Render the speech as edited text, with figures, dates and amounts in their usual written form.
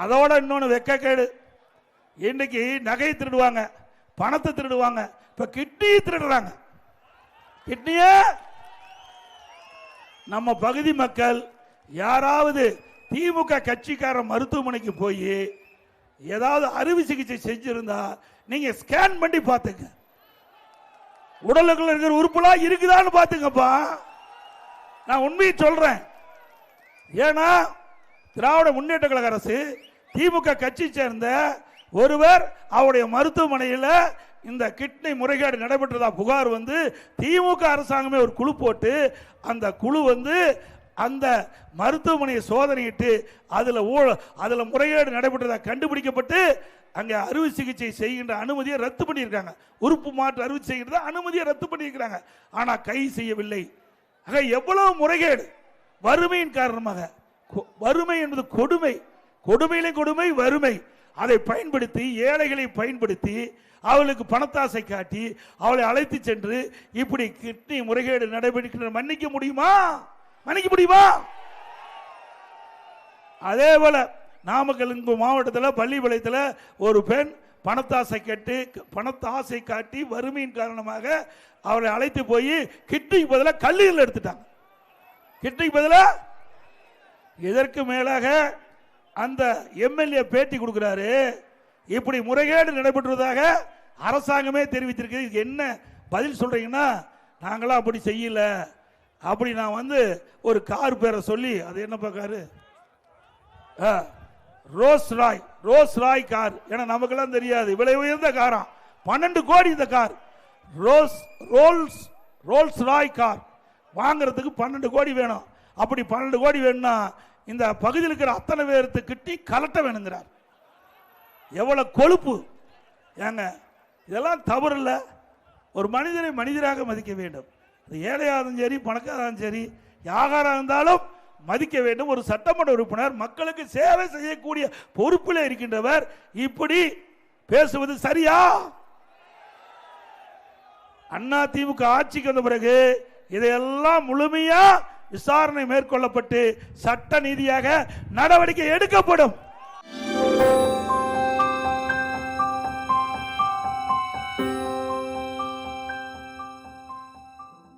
அதோட இன்னொன்று வெக்கக்கேடு, இன்னைக்கு நகையை திருடுவாங்க, பணத்தை திருடுவாங்க, இப்ப கிட்னியை திருடுறாங்க. கிட்னிய நம்ம பகுதி மக்கள் யாராவது திமுக காரர் மருத்துவமனைக்கு போய் ஏதாவது அறுவை சிகிச்சை செஞ்சிருந்தா நீங்க ஸ்கேன் பண்ணி பாத்துங்க, உடலுக்குள்ள இருக்கிற உறுப்புலாம் இருக்குதான்னு பாத்துங்கப்பா. நான் உண்மையை சொல்றேன். ஏன்னா திராவிட முன்னேற்ற கழக அரசு திமுக கட்சி சேர்ந்த ஒருவர் அவருடைய மருத்துவமனையில் இந்த கிட்னி முறைகேடு நடைபெற்றதா புகார் வந்து திமுக அரசாங்கமே ஒரு குழு போட்டு அந்த குழு வந்து அந்த மருத்துவமனையை சோதனையிட்டு அதுல முறைகேடு நடைபெற்றதா கண்டுபிடிக்கப்பட்டு அங்கே அறுவை சிகிச்சை செய்கின்ற அனுமதியை ரத்து பண்ணியிருக்காங்க. உறுப்பு மாற்று அறுவை செய்கின்ற அனுமதியை ரத்து பண்ணியிருக்கிறாங்க. ஆனால் கைது செய்யவில்லை. ஆக எவ்வளவு முறைகேடு! வறுமையின் காரணமாக, வறுமை என்பது கொடுமை, கொடுமையிலும் கொடுமை வறுமை. அதை பயன்படுத்தி ஏழைகளை பயன்படுத்தி அவளுக்கு பணத்தாசை காட்டி அவளை அழைத்து சென்று இப்படி கிட்னி முறைகேடு நடைபெறுகின்ற மன்னிக்க முடியுமா? மன்னிக்க முடியுமா? அதே போல நாமக்கல் மாவட்டத்தில் பள்ளிப்பாளையத்தில் ஒரு பெண் பணத்தாசை காட்டி வறுமையின் காரணமாக அவரை அழைத்து போய் கிட்னிக்கு பதிலாக கல்லீரல் எடுத்துட்டாங்க. கிட்னிக்கு பதிலாக. இதற்கு மேலாக அந்த எம்எல்ஏ பேட்டி கொடுக்கிறாரு, இப்படி முறைகேடு நடைபெற்றதாக அரசாங்கமே தெரிவித்திருக்கு. இதுக்கு என்ன பதில் சொல்றீங்கன்னா, நாங்களாம் அப்படி செய்யல, அப்படி நான் வந்து ஒரு கார் பேரை சொல்லி, அது என்ன காரு, ரோஸ் ராய் கார், ஏன்னா நமக்கெல்லாம் தெரியாது, விலை உயர்ந்த காரம், 12 கோடி இந்த கார், ரோல்ஸ் ராய் கார் வாங்குறதுக்கு 12 கோடி வேணும். அப்படி 12 கோடி வேணும்னா இந்த பகுதியில் இருக்கிற அத்தனை பேருக்கு கிட்டி கலட்ட வேணுங்கிறார். எவ்வளவு கொழுப்பு ஏங்க! இதெல்லாம் தவறு இல்லை. ஒரு மனிதனை மனிதராக மதிக்க வேண்டும். ஏழையாகவும் சரி பணக்காரரும் சரி யாராக இருந்தாலும் மதிக்க வேண்டும். ஒரு சட்டமன்ற உறுப்பினர் மக்களுக்கு சேவை செய்யக்கூடிய பொறுப்பில் இருக்கின்றவர் இப்படி பேசுவது சரியா? அண்ணா திமுக ஆட்சிக்கு வந்த பிறகு இதையெல்லாம் முழுமையா விசாரணை மேற்கொள்ளப்பட்டு சட்ட நீதியாக நடவடிக்கை எடுக்கப்படும்.